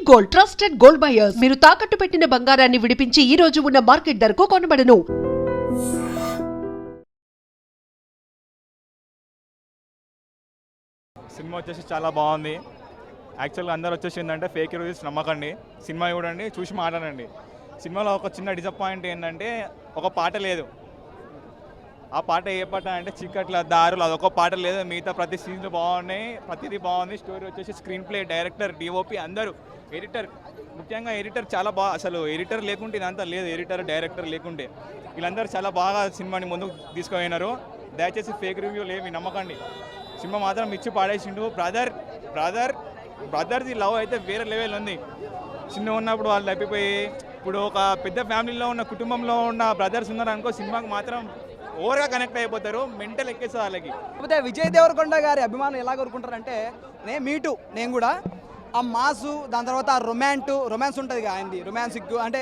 Gold, trusted gold buyers. మీరు తాకట్టు పెట్టిన బంగారాన్ని విడిపించి ఈ రోజు ఉన్న మార్కెట్ ధరకు కొనబడను. సినిమా వచ్చేసి చాలా బాగుంది. యాక్చువల్గా అందరూ వచ్చేసి ఏంటంటే ఫేక్ రివ్యూస్ నమ్మకండి, సినిమా చూడండి, చూసి మాట్లాడండి. సినిమాలో ఒక చిన్న డిసప్పాయింట్ ఏంటంటే ఒక పాట లేదు. ఆ పాట ఏ పాట అంటే చీకట్ల దారులు, అదొక పాట లేదు. మిగతా ప్రతి సీన్లు బాగున్నాయి, ప్రతిదీ బాగుంది. స్టోరీ వచ్చేసి స్క్రీన్ ప్లే, డైరెక్టర్, డిఓపి అందరూ, ఎడిటర్, ముఖ్యంగా ఎడిటర్ చాలా బాగా, అసలు ఎడిటర్ లేకుంటే ఇదంతా లేదు. ఎడిటర్, డైరెక్టర్ లేకుంటే వీళ్ళందరూ చాలా బాగా సినిమాని ముందుకు తీసుకుపోయినారు. దయచేసి ఫేక్ రివ్యూలు ఏమి నమ్మకండి. సినిమా మాత్రం ఇచ్చి పాడేసిండు. బ్రదర్ది లవ్ అయితే వేరే లెవెల్ ఉంది. చిన్న ఉన్నప్పుడు వాళ్ళు తప్పిపోయి ఇప్పుడు ఒక పెద్ద ఫ్యామిలీలో ఉన్న, కుటుంబంలో ఉన్న బ్రదర్స్ ఉన్నారు అనుకో, సినిమాకి మాత్రం ఓవర్గా కనెక్ట్ అయిపోతారు. మెంటల్ ఎక్కేస్తుంది వాళ్ళకి. కాకపోతే విజయ్ దేవరకొండ గారి అభిమానులు ఎలా కోరుకుంటారంటే, నేను కూడా ఆ మాసు, దాని తర్వాత ఆ రొమాన్స్ ఉంటుంది ఆయనది, రొమాన్సిక్ అంటే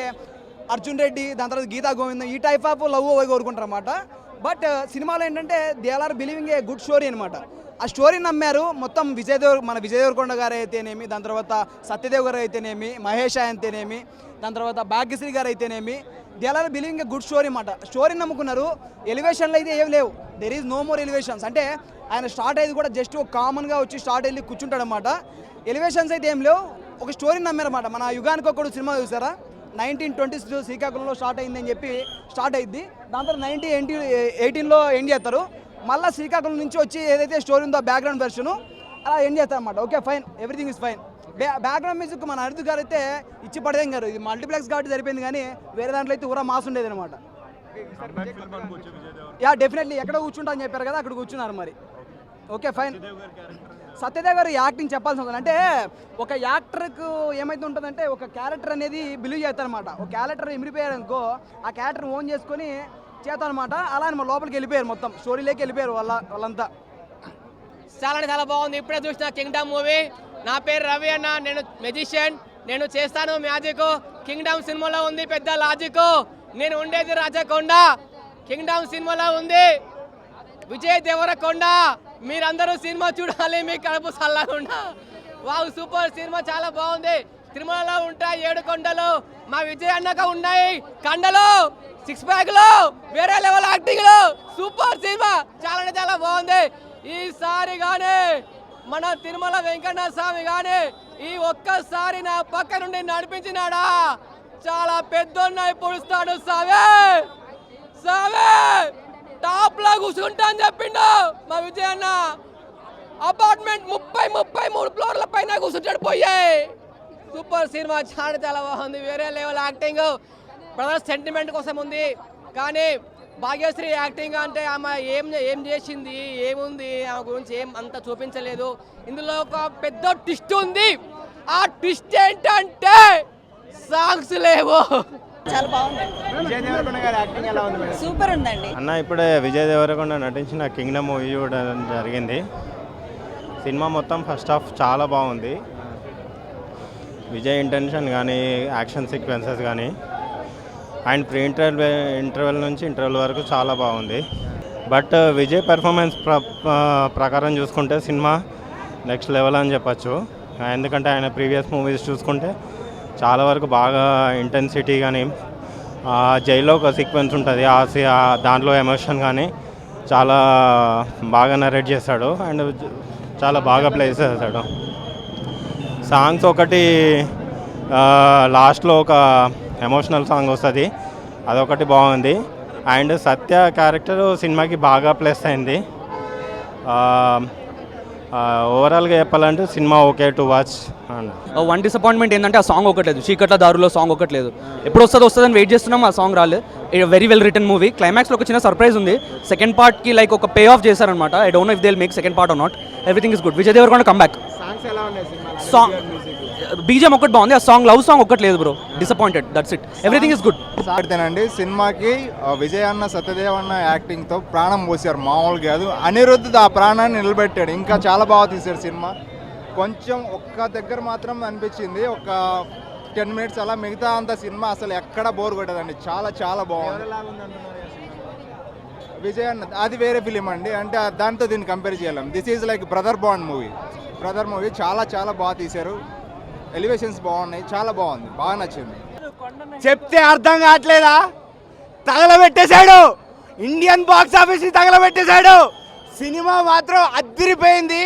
అర్జున్ రెడ్డి, దాని తర్వాత గీతా గోవిందం, ఈ టైప్ ఆఫ్ లవ్ కోరుకుంటారు అనమాట. బట్ సినిమాలో ఏంటంటే they are believing a good story అనమాట. ఆ స్టోరీని నమ్మారు మొత్తం. మన విజయ్ దేవరకొండ గారు అయితేనేమి, దాని తర్వాత సత్యదేవ్ గారు అయితేనేమి, మహేష్ అయితేనేమి, దాని తర్వాత భాగ్యశ్రీ గారు అయితేనేమి, they are believing a good story అనమాట. స్టోరీని నమ్ముకున్నారు. ఎలివేషన్లు అయితే ఏం లేవు. There is no more elevations. అంటే ఆయన స్టార్ట్ అయ్యేది కూడా జస్ట్ కామన్గా వచ్చి స్టార్ట్ వెళ్ళి కూర్చుంటాడు అనమాట. ఎలివేషన్స్ అయితే ఏం లేవు. ఒక స్టోరీని నమ్మారన్నమాట. మన యుగానికి ఒకడు సినిమా చూసారా, 1920s శ్రీకాకుళంలో స్టార్ట్ అయిందని చెప్పి స్టార్ట్ అయింది. దాని తర్వాత 1918లో ఎండ్ చేస్తారు. మళ్ళీ శ్రీకాకుళం నుంచి వచ్చి ఏదైతే స్టోరీ ఉందో బ్యాక్గ్రౌండ్ వెర్షన్ అలా ఎండ్ చేస్తారు అనమాట. Okay, fine, everything is fine. Background music మన అనిరుద్ధ్ గారు అయితే ఇచ్చి పడదేం గారు. ఇది మల్టీప్లెక్స్ కాబట్టి సరిపోయింది, కానీ వేరే దాంట్లో అయితే ఊరా మాస్ ఉండేది అనమాట. Yeah, definitely. ఎక్కడ కూర్చుంటా అని చెప్పారు కదా, అక్కడ కూర్చున్నారు మరి. Okay, fine. సత్యదేవ్ గారు యాక్టింగ్ చెప్పాల్సి ఉంటుంది. అంటే ఒక యాక్టర్కు ఏమైతే ఉంటుందంటే, ఒక క్యారెక్టర్ అనేది బిలీవ్ చేస్తారనమాట. ఒక క్యారెక్టర్ ఇమిడిపోయారు అనుకో, ఆ క్యారెక్టర్ ఓన్ చేసుకొని చేస్తారనమాట. అలా మన లోపలికి వెళ్ళిపోయారు, మొత్తం స్టోరీలోకి వెళ్ళిపోయారు వాళ్ళంతా. చాలా బాగుంది. ఇప్పుడే చూసిన కింగ్డమ్ మూవీ. నా పేరు రవి అన్న, నేను మెజిషియన్, నేను చేస్తాను మ్యాజిక్. కింగ్డమ్ సినిమాలో ఉంది పెద్ద లాజిక్. నేను ఉండేది రాజకొండ, కింగ్డమ్ సినిమాలో ఉంది విజయ్ దేవరకొండ. మీరందరూ సినిమా చూడాలి, మీ కడుపు చల్లకుండా. వావ్, సూపర్ సినిమా, చాలా బాగుంది. తిరుమలలో ఉంటాయి 7 కొండలు, మా విజయ్ అన్నక ఉన్నాయి కండలు, 6 ప్యాక్లు, వేరే లెవెల్ యాక్టింగ్లు. సూపర్ సినిమా, చాలా బాగుంది. ఈసారి కానీ మన తిరుమల వెంకన్న స్వామి కానీ ఈ ఒక్కసారి నా పక్క నుండి నడిపించినాడా, చాలా పెద్దోన్నై పొడుస్తాడు సావే టాప్ లా కూర్చుంటా అని చెప్పిండు మా విజయ్ అన్న. అపార్ట్మెంట్ 33 ఫ్లోర్ల పైన కూర్చుంటాడు పోయాయి. సూపర్ సినిమా, చాలా బాగుంది. వేరే లెవెల్ యాక్టింగ్. బ్రదర్స్ సెంటిమెంట్ కోసం ఉంది, కానీ భాగ్యశ్రీ యాక్టింగ్ అంటే ఆమె ఏం చేసింది, ఏముంది, ఆమె గురించి ఏం అంత చూపించలేదు. ఇందులో ఒక పెద్ద ట్విస్ట్ ఉంది. ఆ ట్విస్ట్ ఏంటంటే సాంగ్స్ లేవు. చాలా బాగుంది. విజయ్ దేవరకొండ గారి యాక్టింగ్ ఎలా ఉంది? సూపర్ ఉందండి. అన్న, ఇప్పుడే విజయ్ దేవరకొండ నటించిన కింగ్డమ్ మూవీ చూడడం జరిగింది. సినిమా మొత్తం ఫస్ట్ హాఫ్ చాలా బాగుంది. విజయ్ ఇంటెన్షన్ కానీ, యాక్షన్ సీక్వెన్సెస్ కానీ, అండ్ ప్రీ ఇంటర్వెల్ నుంచి ఇంటర్వెల్ వరకు చాలా బాగుంది. బట్ విజయ్ పెర్ఫార్మెన్స్ ప్రకారం చూసుకుంటే సినిమా నెక్స్ట్ లెవెల్ అని చెప్పచ్చు. ఎందుకంటే ఆయన ప్రీవియస్ మూవీస్ చూసుకుంటే చాలా వరకు బాగా ఇంటెన్సిటీ కానీ, జైల్లో ఒక సీక్వెన్స్ ఉంటుంది, దాంట్లో ఎమోషన్ కానీ చాలా బాగా నరేట్ చేశాడు అండ్ చాలా బాగా ప్లే చేశాడు. సాంగ్స్ ఒకటి లాస్ట్లో ఒక ఎమోషనల్ సాంగ్ వస్తుంది, అదొకటి బాగుంది. అండ్ సత్య క్యారెక్టర్ సినిమాకి బాగా ప్లస్ అయింది. ఓవరాల్గా చెప్పాలంటే cinema okay to watch. One disappointment ఏంటంటే ఆ సాంగ్ ఒకటి లేదు, చీకట్ల దారులో సాంగ్ ఒకటి లేదు. ఎప్పుడు వస్తుందని వెయిట్ చేస్తున్నాం, ఆ సాంగ్ రాలేదు. Very well written movie. క్లైమాక్స్లో ఒక చిన్న సర్ప్రైజ్ ఉంది. సెకండ్ పార్ట్కి లైక్ ఒక పే ఆఫ్ చేశారనమాట. I don't know if they will make second part or not. Everything is good. Vijay Devarakonda comeback. Song BGM ఒకటి బాగుంది, ఆ సాంగ్ లవ్ సాంగ్ ఒకటి లేదు bro. Disappointed, that's it. Everything is good. సార్తేనండి సినిమాకి విజయ్ అన్న, సత్యదేవ్ అన్న యాక్టింగ్తో ప్రాణం పోసారు, మామూలుగా కాదు. అనిరుద్ధ్ ఆ ప్రాణాన్ని నిలబెట్టాడు. ఇంకా చాలా బాగా తీశారు సినిమా. కొంచెం ఒక్క దగ్గర మాత్రం అనిపించింది, ఒక 10 minutes అలా. మిగతా అంత సినిమా అసలు ఎక్కడ బోర్ కొట్టదండి. చాలా బాగుంది. విజయ్ అన్న అది వేరే ఫిలిం అండి, అంటే దాంతో దీన్ని కంపేర్ చేయలేం. This is like brother movie చాలా బాగా తీశారు. ఎలివేషన్స్ బాగున్నాయి, చాలా బాగుంది, బాగా నచ్చింది. చెప్తే అర్థం కావట్లేదా? తగలబెట్టేశాడు, ఇండియన్ బాక్స్ ఆఫీస్ని తగలబెట్టేశాడు. సినిమా మాత్రం అదిరిపోయింది.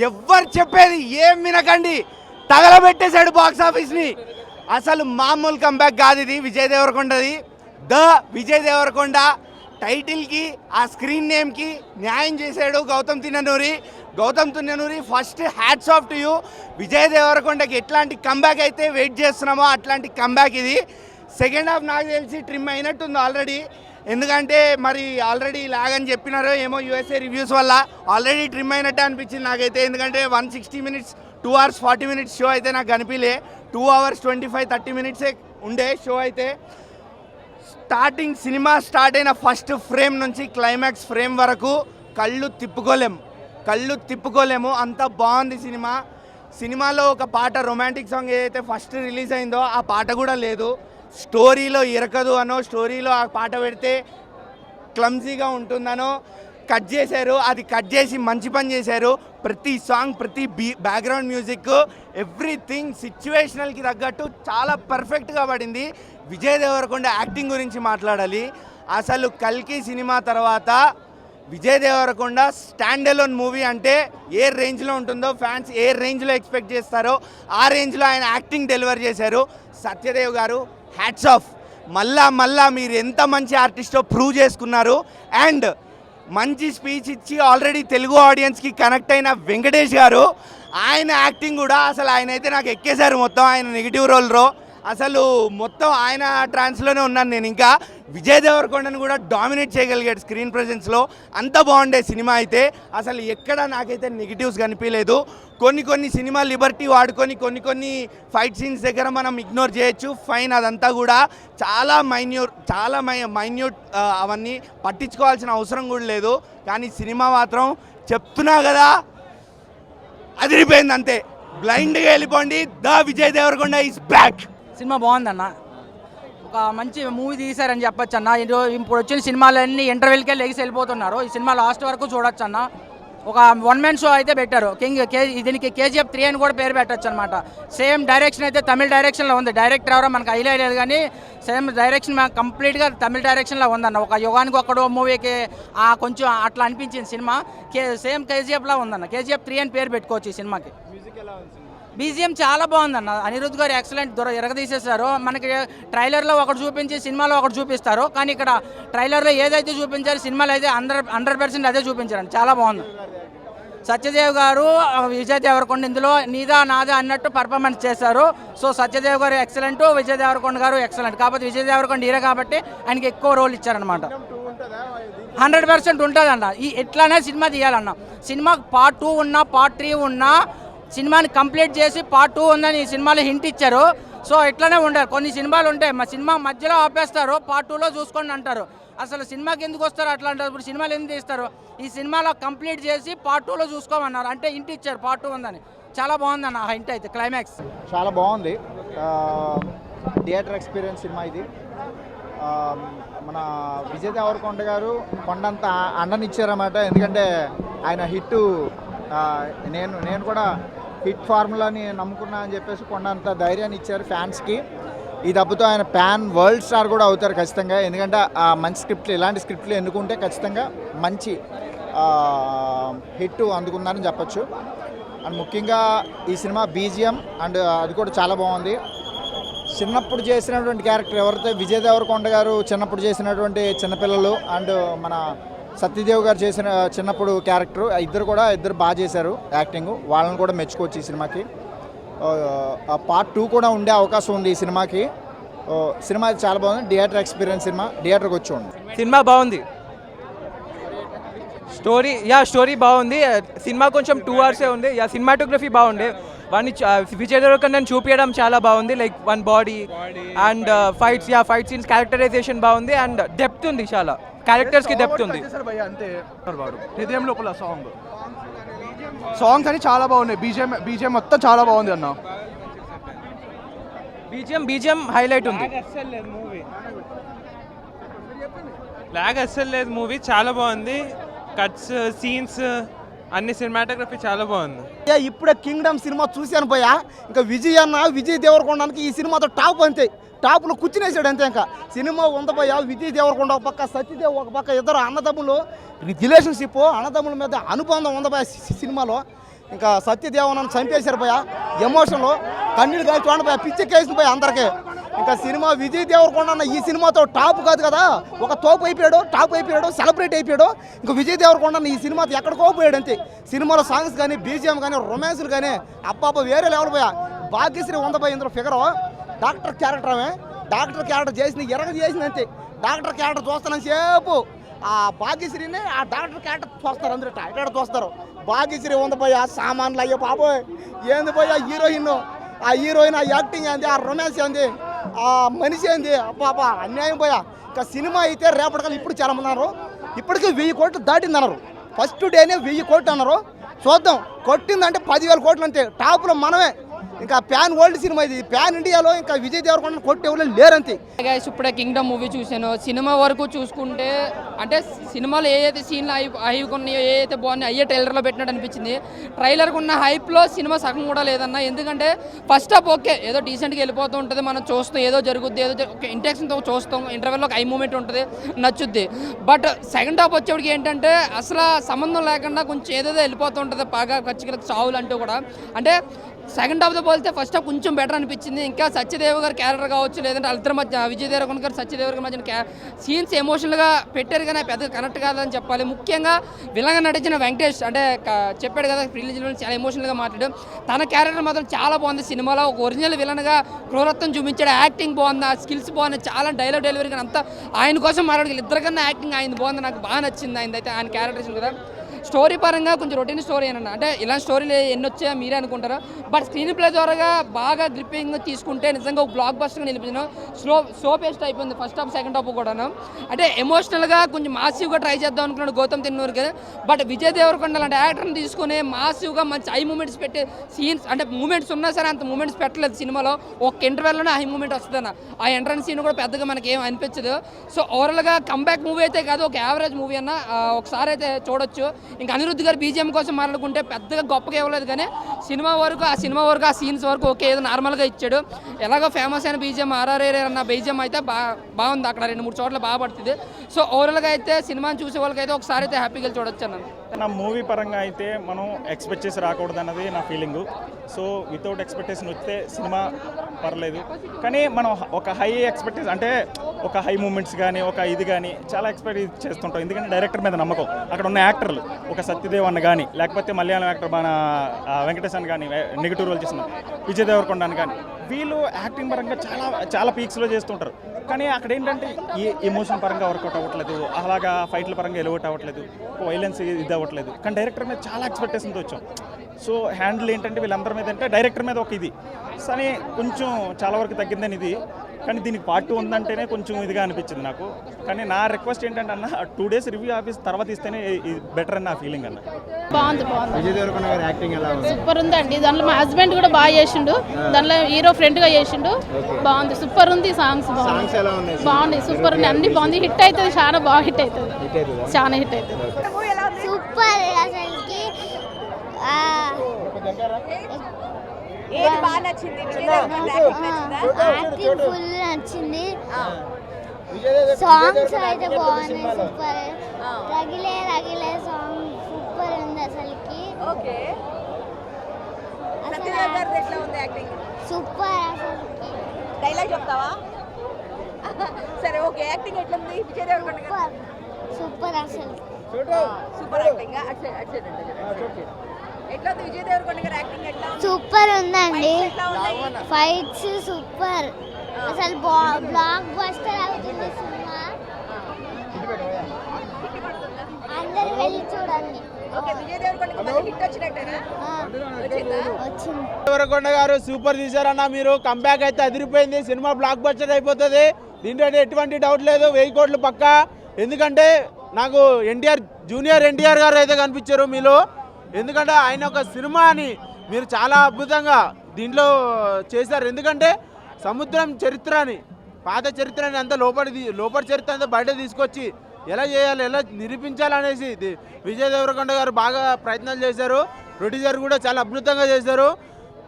ఎవ్వరు చెప్పేది ఏం వినకండి, తగలబెట్టేశాడు బాక్స్ ఆఫీస్ని. అసలు మామూలు కంబ్యాక్ కాదు ఇది విజయ్ దేవరకొండది. ద విజయ్ దేవరకొండ టైటిల్కి, ఆ స్క్రీన్ నేమ్కి న్యాయం చేశాడు Gautam Tinnanuri. First hats off to you. Vijay దేవరకొండకి ఎట్లాంటి కంబ్యాక్ అయితే వెయిట్ చేస్తున్నామో అట్లాంటి కంబ్యాక్ ఇది. సెకండ్ హాఫ్ నాకు తెలిసి ట్రిమ్ అయినట్టుంది ఆల్రెడీ, ఎందుకంటే మరి ఆల్రెడీ లాగని చెప్పినారో ఏమో యూఎస్ఏ రివ్యూస్ వల్ల ఆల్రెడీ ట్రిమ్ అయినట్టే అనిపించింది నాకైతే. ఎందుకంటే 160 minutes 2 hours 40 minutes షో అయితే నాకు కనిపించలే. 2 hours 25-30 minutes ఉండే షో అయితే. స్టార్టింగ్ సినిమా స్టార్ట్ అయిన ఫస్ట్ ఫ్రేమ్ నుంచి క్లైమాక్స్ ఫ్రేమ్ వరకు కళ్ళు తిప్పుకోలేము, అంత బాగుంది సినిమా. సినిమాలో ఒక పాట, రొమాంటిక్ సాంగ్ ఏదైతే ఫస్ట్ రిలీజ్ అయిందో ఆ పాట కూడా లేదు. స్టోరీలో ఇరకదు అనో, స్టోరీలో ఆ పాట పెడితే క్లమ్జీగా ఉంటుందనో కట్ చేశారు. అది కట్ చేసి మంచి పని చేశారు. ప్రతి సాంగ్, ప్రతి బ్యాక్గ్రౌండ్ మ్యూజిక్, ఎవ్రీథింగ్ సిచ్యువేషనల్కి తగ్గట్టు చాలా పర్ఫెక్ట్గా పడింది. విజయ్ దేవరకొండ యాక్టింగ్ గురించి మాట్లాడాలి. అసలు కల్కి సినిమా తర్వాత Vijay Deverakonda stand alone movie అంటే ఏ రేంజ్లో ఉంటుందో, ఫ్యాన్స్ ఏ రేంజ్లో ఎక్స్పెక్ట్ చేస్తారో ఆ రేంజ్లో ఆయన యాక్టింగ్ డెలివర్ చేశారు. సత్యదేవ్ గారు హ్యాట్స్ ఆఫ్. మళ్ళా మీరు ఎంత మంచి ఆర్టిస్టో ప్రూవ్ చేసుకున్నారు. అండ్ మంచి స్పీచ్ ఇచ్చి ఆల్రెడీ తెలుగు ఆడియన్స్కి కనెక్ట్ అయిన వెంకటేష్ గారు, ఆయన యాక్టింగ్ కూడా అసలు ఆయన అయితే నాకు ఎక్కేశారు మొత్తం. ఆయన నెగిటివ్ రోల్లో అసలు మొత్తం ఆయన ట్రాన్స్లోనే ఉన్నాను నేను. ఇంకా విజయ్ దేవరకొండను కూడా డామినేట్ చేయగలిగాడు స్క్రీన్ ప్రెజెన్స్లో. అంత బాగుండే సినిమా అయితే. అసలు ఎక్కడ నాకైతే నెగిటివ్స్ కనిపించలేదు. కొన్ని సినిమా లిబర్టీ వాడుకొని కొన్ని ఫైట్ సీన్స్ దగ్గర మనం ఇగ్నోర్ చేయొచ్చు, ఫైన్, అదంతా కూడా చాలా మైన్యూట్ అవన్నీ పట్టించుకోవాల్సిన అవసరం కూడా లేదు. కానీ సినిమా మాత్రం చెప్తున్నా కదా అదిరిపోయింది అంతే. బ్లైండ్గా వెళ్ళిపోండి. The Vijay Deverakonda is back. Cinema బాగుందన్న, ఒక మంచి మూవీ తీశారని చెప్పొచ్చు అన్న. ఇప్పుడు వచ్చిన సినిమాలన్నీ ఇంటర్వెల్కే లెగిసి వెళ్ళిపోతున్నారు. ఈ సినిమా లాస్ట్ వరకు చూడొచ్చు అన్న. ఒక 1 man షో అయితే పెట్టారు. దీనికి KGF 3 అని కూడా పేరు పెట్టచ్చు అనమాట. సేమ్ డైరెక్షన్ అయితే తమిళ డైరెక్షన్లో ఉంది. డైరెక్టర్ ఎవరో మనకు హైలైట్ లేదు, కానీ సేమ్ డైరెక్షన్ కంప్లీట్గా తమిళ డైరెక్షన్లో ఉందన్న. ఒక యుగానికి ఒక్కడో మూవీకి కొంచెం అట్లా అనిపించింది సినిమా. సేమ్ KGFలో ఉందన్న. KGF 3 అని పేరు పెట్టుకోవచ్చు ఈ సినిమాకి. BGM చాలా బాగుందన్న. అనిరుద్ధ్ గారు ఎక్సలెంట్ ఎరగదీసేశారు. మనకి ట్రైలర్లో ఒకటి చూపించి సినిమాలో ఒకటి చూపిస్తారు, కానీ ఇక్కడ ట్రైలర్లో ఏదైతే చూపించారో సినిమాలో అయితే 100% అదే చూపించారండి. చాలా బాగుంది. సత్యదేవ్ గారు, విజయ్ దేవరకొండ ఇందులో నీదా నాదా అన్నట్టు పర్ఫార్మెన్స్ చేశారు. సో సత్యదేవ్ గారు ఎక్సలెంట్, విజయ్ దేవరకొండ గారు ఎక్సలెంట్. కాకపోతే విజయ్ దేవరకొండ హీరో కాబట్టి ఆయనకి ఎక్కువ రోల్ ఇచ్చారనమాట. 100% ఉంటుందన్న. ఎట్లానే సినిమా తీయాలన్న. సినిమా పార్ట్ 2 ఉన్నా పార్ట్ 3 ఉన్నా సినిమాని కంప్లీట్ చేసి పార్ట్ 2 ఉందని ఈ సినిమాలో హింట్ ఇచ్చారు. సో ఇట్లానే ఉండాలి. కొన్ని సినిమాలు ఉంటాయి, మా సినిమా మధ్యలో ఆపేస్తారు, పార్ట్ 2లో చూసుకోండి అంటారు. అసలు సినిమాకి ఎందుకు వస్తారు అట్లా అంటారు. ఇప్పుడు సినిమాలు ఎందుకు తీస్తారు? ఈ సినిమాలో కంప్లీట్ చేసి పార్ట్ 2లో చూసుకోమన్నారు, అంటే హింట్ ఇచ్చారు పార్ట్ 2 ఉందని. చాలా బాగుందన్న ఆ హింట్ అయితే. క్లైమాక్స్ చాలా బాగుంది. థియేటర్ ఎక్స్పీరియన్స్ సినిమా ఇది. మన విజయ్ దేవరకొండ గారు కొండంత అండనిచ్చారన్నమాట. ఎందుకంటే ఆయన హిట్, నేను కూడా హిట్ ఫార్ములాని నమ్ముకున్నా అని చెప్పేసి కొండంత ధైర్యాన్ని ఇచ్చారు ఫ్యాన్స్కి. ఈ దెబ్బతో ఆయన ప్యాన్ వరల్డ్ స్టార్ కూడా అవుతారు ఖచ్చితంగా. ఎందుకంటే మంచి స్క్రిప్ట్లు, ఇలాంటి స్క్రిప్ట్లు ఎన్నుకుంటే ఖచ్చితంగా మంచి హిట్ అందుకుందని చెప్పచ్చు. అండ్ ముఖ్యంగా ఈ సినిమా BGM అండ్ అది కూడా చాలా బాగుంది. చిన్నప్పుడు చేసినటువంటి క్యారెక్టర్ ఎవరైతే విజయ్ దేవరకొండ గారు చిన్నప్పుడు చేసినటువంటి చిన్నపిల్లలు అండ్ మన సత్యదేవ్ గారు చేసిన చిన్నప్పుడు క్యారెక్టర్, ఇద్దరు బాగా చేశారు యాక్టింగ్. వాళ్ళని కూడా మెచ్చుకోవచ్చు ఈ సినిమాకి. పార్ట్ 2 కూడా ఉండే అవకాశం ఉంది ఈ సినిమాకి. సినిమా చాలా బాగుంది. Theatre experience cinema. థియేటర్కి వచ్చి ఉంది. సినిమా బాగుంది. స్టోరీ బాగుంది. సినిమా కొంచెం 2 hours ఉంది. సినిమాటోగ్రఫీ బాగుంది. విజయ్ దేవరకొండని చూపించడం చాలా బాగుంది. Like one body and fight scenes, characterisation బాగుంది. అండ్ డెప్త్ ఉంది, చాలా క్యారెక్టర్స్కి డెప్త్ ఉంది. అంతే హృదయం లోపల సాంగ్స్ అని చాలా బాగున్నాయి. బీజిఎం మొత్తం చాలా బాగుంది అన్న. బీజిఎం హైలైట్ ఉంది. లాగ్ అస్సలు లేదు మూవీ, చాలా బాగుంది. కట్స్, సీన్స్ అన్ని సినిమాటోగ్రఫీ చాలా బాగుంది. ఇప్పుడే కింగ్డమ్ సినిమా చూశాను పోయా. ఇంకా విజయ్ దేవరకొండకి ఈ సినిమాతో టాప్ అంతే, టాప్లో కూర్చునేసాడు అంతే. ఇంకా సినిమా ఉందపోయా. విజయ్ దేవరకొండ ఒక పక్క, సత్యదేవ్ ఒక పక్క, ఇద్దరు అన్నదమ్ములు రిలేషన్షిప్, అన్నదమ్ముల మీద అనుబంధం ఉందపోయా సినిమాలో. ఇంకా సత్యదేవ్ నన్ను చంపేశారు పోయా ఎమోషన్లో, కన్నీళ్ళు కాదు చూడండి పోయా, పిచ్చెక్కేసింది పోయా అందరికీ. ఇంకా సినిమా విజయ్ దేవరకొండ అన్న ఈ సినిమాతో టాప్ కాదు కదా, ఒక తోపు అయిపోయాడు, టాప్ అయిపోయాడు, సెలబ్రేట్ అయిపోయాడు. ఇంకా విజయ్ దేవరకొండ అన్న ఈ సినిమాతో ఎక్కడికో పోయాడు అంతే. సినిమాలో సాంగ్స్ కానీ, బీజిఎం కానీ, రొమాన్స్లు కానీ అబ్బాబా వేరే లెవెల్ పోయా. భాగ్యశ్రీ ఉందపోయా ఇందులో ఫిగరు. డాక్టర్ క్యారెక్టర్ ఆమె, డాక్టర్ క్యారెక్టర్ చేసింది చేసింది అంతే. డాక్టర్ క్యారెక్టర్ చూస్తానని సేపు ఆ భాగ్యశ్రీని ఆ డాక్టర్ క్యారెక్టర్ చూస్తారు, అందరూ ఎక్కడ చూస్తారు. భాగ్యశ్రీ ఉందపోయా, సామాన్లు అయ్యో బాబోయ్ ఏంది పోయా హీరోయిన్, ఆ హీరోయిన్ ఆ యాక్టింగ్ ఏంది, ఆ రొమాన్స్ ఏంది, ఆ మనిషి ఏంది, అబ్బా అన్యాయం పోయా. ఇంకా సినిమా అయితే రేపటికల్లా ఇప్పుడు చాలా మంది అన్నారు, ఇప్పటికీ 1000 కోట్లు దాటింది అన్నారు. ఫస్ట్ డేనే 1000 కోట్లు అన్నారు. చూద్దాం, కొట్టిందంటే 10,000 కోట్లు అంతే. టాప్లో మనమే. ఇంకా ప్యాన్ వరల్డ్ సినిమా ఇది, ప్యాన్ ఇండియాలో ఇంకా విజయ్ దేవరకొండ కొట్టి ఎవరు లేరంతే. గైస్ ఇప్పుడే కింగ్డమ్ మూవీ చూశాను. సినిమా వరకు చూసుకుంటే అంటే సినిమాలో ఏదైతే సీన్లు హైప్ ఉన్నాయో, ఏదైతే బాగున్నాయో అయ్యే ట్రైలర్లో పెట్టినట్టు అనిపించింది. ట్రైలర్కి ఉన్న హైప్లో సినిమా సగం కూడా లేదన్న. ఎందుకంటే ఫస్ట్ హాఫ్ ఓకే, ఏదో డీసెంట్గా వెళ్ళిపోతూ ఉంటుంది, మనం చూస్తాం, ఏదో జరుగుద్ది, ఏదో ఇంటెన్షన్తో చూస్తాం, ఇంటర్వెల్లో ఒక ఐ మూమెంట్ ఉంటుంది, నచ్చుద్ది. బట్ సెకండ్ హాఫ్ వచ్చేప్పటికి ఏంటంటే అసలు సంబంధం లేకుండా కొంచెం ఏదేదో వెళ్ళిపోతూ ఉంటుంది, బాగా ఖచ్చితంగా చావులు అంటూ కూడా. అంటే సెకండ్ హాఫ్తో పోలితే ఫస్ట్ హాఫ్ కొంచెం బెటర్ అనిపించింది. ఇంకా సత్యదేవ్ గారి క్యారెక్టర్ కావచ్చు, లేదంటే వాళ్ళిద్దరి మధ్య విజయ్ దేవరకొండ గారు సత్యదేవ్ గారి మధ్య సీన్స్ ఎమోషనల్గా పెట్టారు, కానీ పెద్దగా కనెక్ట్ కాదని చెప్పాలి. ముఖ్యంగా విలన్గా నటించిన వెంకటేష్ అంటే చెప్పాడు కదా రిలీజ్లో చాలా ఎమోషనల్గా మాట్లాడాడు. తన క్యారెక్టర్ మాత్రం చాలా బాగుంది సినిమాలో. ఒక ఒరిజినల్ విలన్గా క్రూరత్వం చూపించాడు, యాక్టింగ్ బాగుంది, ఆ స్కిల్స్ బాగున్నాయి, చాలా డైలాగ్ డెలివరీ కానీ అంతా ఆయన కోసం మాట్లాడగలి. ఇద్దరికన్నా యాక్టింగ్ ఆయన బాగుంది, నాకు బాగా నచ్చింది ఆయనదైతే. ఆయన క్యారెక్టర్స్ కదా స్టోరీ పరంగా కొంచెం రొటీన్ స్టోరీ అన్న. అంటే ఇలాంటి స్టోరీలు ఎన్ని వచ్చాయో మీరే అనుకుంటారు, బట్ స్క్రీన్ ప్లే ద్వారా బాగా గ్రిప్పింగ్ తీసుకుంటే నిజంగా ఒక బ్లాక్ బస్టర్గా నిలిపించిన. స్లో పేస్ట్ అయిపోయింది ఫస్ట్ హాఫ్ సెకండ్ హాఫ్ కూడాను. అంటే ఎమోషనల్గా కొంచెం మాసివ్గా ట్రై చేద్దాం అనుకున్నాడు గౌతమ్ తిన్నూరుకి, బట్ విజయ్ దేవరకొండ లాంటి యాక్టర్ని తీసుకుని మాసివ్గా మంచి ఐ మూమెంట్స్ పెట్టే సీన్స్, అంటే మూమెంట్స్ ఉన్నా సరే అంత మూమెంట్స్ పెట్టలేదు సినిమాలో. ఒక ఇంటర్వెల్లోనే ఐ మూమెంట్ వస్తుంది అన్న. ఆ ఎంట్రన్స్ సీన్ కూడా పెద్దగా మనకి ఏం అనిపించదు. సో ఓవరాల్గా కంబ్యాక్ మూవీ అయితే కాదు, ఒక యావరేజ్ మూవీ అన్న, ఒకసారి అయితే చూడొచ్చు. ఇంకా అనిరుద్ధ్ గారు బీజిఎం కోసం మాట్లాడుకుంటే పెద్దగా గొప్పగా ఇవ్వలేదు, కానీ సినిమా వరకు ఆ సీన్స్ వరకు ఓకే, ఏదో నార్మల్గా ఇచ్చాడు. ఎలాగో ఫేమస్ అయిన బీజిఎం ఆర్ఆర్ఏ అన్న బీజిఎం అయితే బాగుంది, అక్కడ 2-3 చోట్ల బాగా పడుతుంది. సో ఓవరాల్గా అయితే సినిమాని చూసే వాళ్ళకైతే ఒకసారి అయితే హ్యాపీగా చూడొచ్చు అన్నాను. నా మూవీ పరంగా అయితే మనం ఎక్స్పెక్ట్ చేసి రాకూడదు అన్నది నా ఫీలింగు. సో వితౌట్ ఎక్స్పెక్టేషన్ వస్తే సినిమా పర్లేదు, కానీ మనం ఒక హై ఎక్స్పెక్టేషన్ అంటే ఒక హై మూమెంట్స్ కానీ ఒక ఇది కానీ చాలా ఎక్స్పెక్ట్ చేస్తుంటాం. ఎందుకంటే డైరెక్టర్ మీద నమ్మకం, అక్కడ ఉన్న యాక్టర్లు ఒక సత్యదేవ్ అన్న కానీ, లేకపోతే మలయాళం యాక్టర్ మన వెంకటేష్ అని కానీ, నెగిటివ్ రోల్ చేసిన విజయ్ దేవరకొండ అని కానీ, వీళ్ళు యాక్టింగ్ పరంగా చాలా పీక్స్లో చేస్తుంటారు. కానీ అక్కడ ఏంటంటే ఈ ఎమోషన్ పరంగా వర్కౌట్ అవ్వట్లేదు, అలాగా ఫైట్ల పరంగా ఎలివేట్ అవ్వట్లేదు, వైలెన్స్ ఇది అవ్వట్లేదు. కానీ డైరెక్టర్ మీద చాలా ఎక్స్పెక్టేషన్తో వచ్చాం. సో హ్యాండిల్ ఏంటంటే వీళ్ళందరి మీద అంటే డైరెక్టర్ మీద ఒక ఇది కానీ కొంచెం చాలా వరకు తగ్గిందని ఇది. కానీ దీనికి పార్ట్ 2 ఉందంటేనే కొంచెం ఇదిగా అనిపించింది నాకు. కానీ నా రిక్వెస్ట్ ఏంటంటే అన్న 2 డేస్ రివ్యూ ఆఫీస్ తర్వాత ఇస్తేనే బెటర్ అని నా ఫీలింగ్ అన్న. బాగుంది విజయ్ దేవరకొండ గారి యాక్టింగ్ ఎలా ఉంది? సూపర్ ఉందండి. దాంట్లో మా హస్బెండ్ కూడా బాగా చేసిండు, దాంట్లో హీరో ఫ్రెండ్గా చేసిండు, బాగుంది, సూపర్ ఉంది. సాంగ్స్ సాంగ్స్ ఎలా ఉన్నాయి? బాగుంది, సూపర్ ఉంది, అన్ని బాగుంది. హిట్ అవుతుంది, చాలా బాగా హిట్ అవుతుంది, చాలా హిట్ అవుతుంది. సూపర్ అసలుకి. యాక్టింగ్ ఫుల్ నచ్చింది, సాంగ్స్ అయితే బాగున్నాయి, సూపర్. రగిలే సాంగ్ సూపర్ ఉంది అసలుకి. సూపర్ అసలుకి. డైలాగ్ చెప్తావా? సరే ఓకే. యాక్టింగ్ ఎట్లా ఉంది విజయ్ దేవరకొండ గారు? సూపర్ అసలు సూపర్ యాక్టింగ్. ఎట్లా ఉంది విజయ్ దేవరకొండ గారి యాక్టింగ్? ఎట్లా సూపర్ ఉందండి, ఫైట్స్ సూపర్ అసలు, బ్లాక్ బస్టర్ అవుతుంది సినిమా, అందరు వెళ్ళి చూడండి. దేవరకొండ గారు సూపర్ తీశారన్న, మీరు కంబ్యాక్ అయితే అదిరిపోయింది, సినిమా బ్లాక్ బస్టర్ అయిపోతుంది, దీంట్లో ఎటువంటి డౌట్ లేదు, 1000 కోట్లు పక్కా. ఎందుకంటే నాకు జూనియర్ ఎన్టీఆర్ గారు అయితే కనిపించారు మీలో. ఎందుకంటే ఆయన ఒక సినిమాని మీరు చాలా అద్భుతంగా దీంట్లో చేశారు. ఎందుకంటే సముద్రం చరిత్రని, పాత చరిత్రని అంతా లోపలి చరిత్ర అంతా బయట తీసుకొచ్చి ఎలా చేయాలి, ఎలా నిరూపించాలనేసి విజయ్ దేవరకొండ గారు బాగా ప్రయత్నాలు చేశారు. ప్రొడ్యూసర్ కూడా చాలా అద్భుతంగా చేశారు.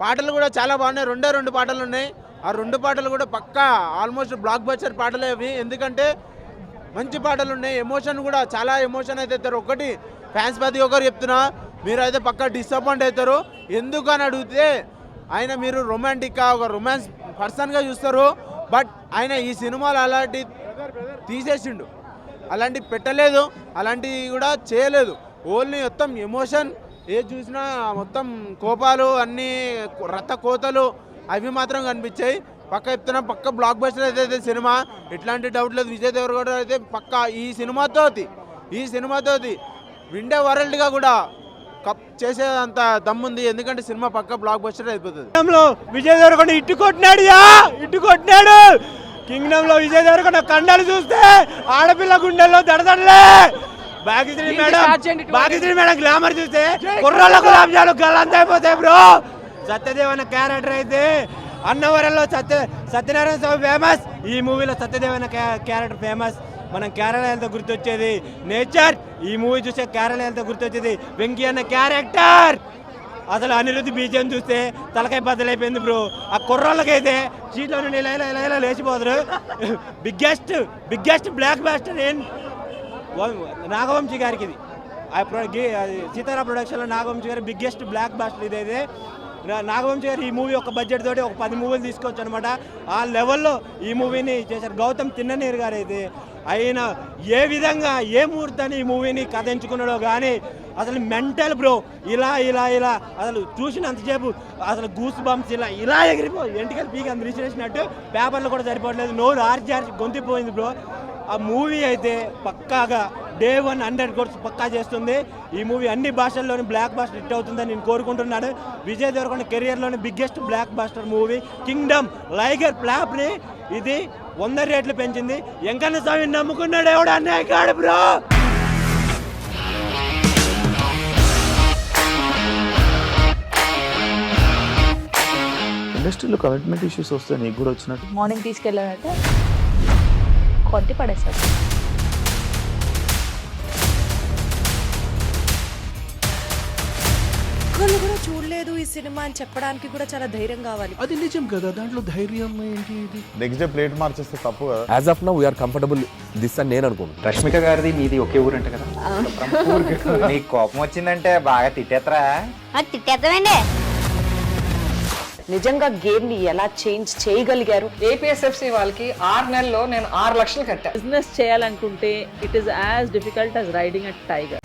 పాటలు కూడా చాలా బాగున్నాయి. 2 పాటలు ఉన్నాయి. ఆ 2 పాటలు కూడా పక్కా ఆల్మోస్ట్ బ్లాక్ బస్టర్ పాటలే అవి. ఎందుకంటే మంచి పాటలు ఉన్నాయి. ఎమోషన్ కూడా చాలా ఎమోషన్ అయితే అవుతారు. ఒకటి ఫ్యాన్స్ ప్రతి ఒక్కరు చెప్తున్నా, మీరు అయితే పక్కా డిసప్పాయింట్ అవుతారు. ఎందుకు అని అడిగితే ఆయన మీరు రొమాంటిక్గా ఒక రొమాన్స్ పర్సన్గా చూస్తారు. బట్ ఆయన ఈ సినిమాలో అలాంటి తీసేసిండు, అలాంటి పెట్టలేదు, అలాంటివి కూడా చేయలేదు. ఓన్లీ మొత్తం ఎమోషన్, ఏది చూసినా మొత్తం కోపాలు, అన్నీ రక్త కోతలు అవి మాత్రం కనిపించాయి. పక్క చెప్తున్నా, పక్క బ్లాక్ బస్టర్ అయితే సినిమా, ఎట్లాంటి డౌట్ లేదు. విజయ్ దేవరకొండ అయితే పక్క ఈ సినిమాతో విండే వరల్డ్గా కూడా కప్ చేసేంత దమ్ముంది. ఎందుకంటే సినిమా పక్క బ్లాక్ బస్టర్ అయిపోతుంది. విజయ్ దేవరకొండ ఇట్టు కొట్టినాడు. కింగ్డమ్ లో విజయ్ దేవరకొండ కండాలు చూస్తే ఆడపిల్ల గుండెల్లో దడదడలే. భాగ్యశ్రీ మేడం గ్లామర్ చూస్తే కుర్రాళ్ళ గులాబ్జాలు గల్లంత అయిపోతాయి బ్రో. సత్యదేవ్ అన్న క్యారెక్టర్ అయితే అన్నవరంలో సత్యనారాయణ స్వామి ఫేమస్. ఈ మూవీలో సత్యదేవ్ అన్న క్యారెక్టర్ ఫేమస్. మనం కేరళ వెళ్తే గుర్తొచ్చేది నేచర్. ఈ మూవీ చూస్తే కేరళ వెళ్తే గుర్తొచ్చేది వెంకీ అన్న క్యారెక్టర్. అసలు అనిరుద్ధి బీజం చూస్తే తలకాయ బద్దలైపోయింది బ్రో. ఆ కుర్రాళ్ళకైతే సీట్లో నుండి ఇలా లేచిపోతారు. బిగ్గెస్ట్ బ్లాక్ బాస్టర్ నాగవంశీ గారికి ఇది. సీతారా ప్రొడక్షన్లో నాగవంశీ గారి బిగ్గెస్ట్ బ్లాక్ బాస్టర్ ఇదైతే. నాగవంశీ గారు ఈ మూవీ ఒక బడ్జెట్ తోటి ఒక 10 మూవీలు తీసుకోవచ్చు అనమాట. ఆ లెవెల్లో ఈ మూవీని చేశారు. గౌతమ్ తిన్ననీరు గారు అయితే ఆయన ఏ విధంగా ఏ ముహూర్తాన్ని ఈ మూవీని కథ ఎంచుకున్నాడో కానీ అసలు మెంటల్ బ్రో. ఇలా అసలు చూసినంతసేపు అసలు గూస్ బంప్స్ ఇలా ఎంటికలు పీకి అంత రిసినట్టు పేపర్లు కూడా సరిపోవట్లేదు. నోరు ఆర్చి గొంతిపోయింది బ్రో. ఆ మూవీ అయితే పక్కాగా Day 1 100 crores పక్కా చేస్తుంది. ఈ మూవీ అన్ని భాషల్లోని బ్లాక్ బాస్టర్ హిట్ అవుతుందని నేను కోరుకుంటున్నాను. విజయ్ దేవరకొండ కెరియర్లోని biggest blockbuster movie Kingdom. Liger ప్లాప్ని ఇది 100 రేట్లు పెంచింది. వెంకన్న స్వామిని నమ్ముకున్నాడు ఎవడు అన్నయ్య కాడు బ్రో. ఇండస్ట్రీలో కమిట్మెంట్ ఇష్యూస్ వస్తే నీకు కూడా వచ్చినట్టు. మార్నింగ్ తీసుకెళ్ళాడంటే కొట్టి పడేస్తాడు. ఒక్కళ్ళు కూడా చూడలేదు ఈ సినిమా అని చెప్పడానికి కూడా చాలా ధైర్యం కావాలి. అది నిజం కదా, దాంట్లో ధైర్యం ఏంటి? నెక్స్ట్ డే ప్లేట్ మార్చేస్తే తప్పు కదా. As of now we are comfortable this అని నేను అనుకుంటున్నాను. రష్మిక గారిది మీది ఒకే ఊరు అంట కదా. నీకు కోపం వచ్చిందంటే బాగా తిట్టేత్తరా? తిట్టేద్దామండి. నిజంగా గేమ్ ని ఎలా చేంజ్ చేయగలిగారు? ఏపీఎస్ఎఫ్సి వాళ్ళకి 6 నెలల్లో నేను 6 లక్షలు కట్టా. బిజినెస్ చేయాలనుకుంటే it is as difficult as riding a tiger.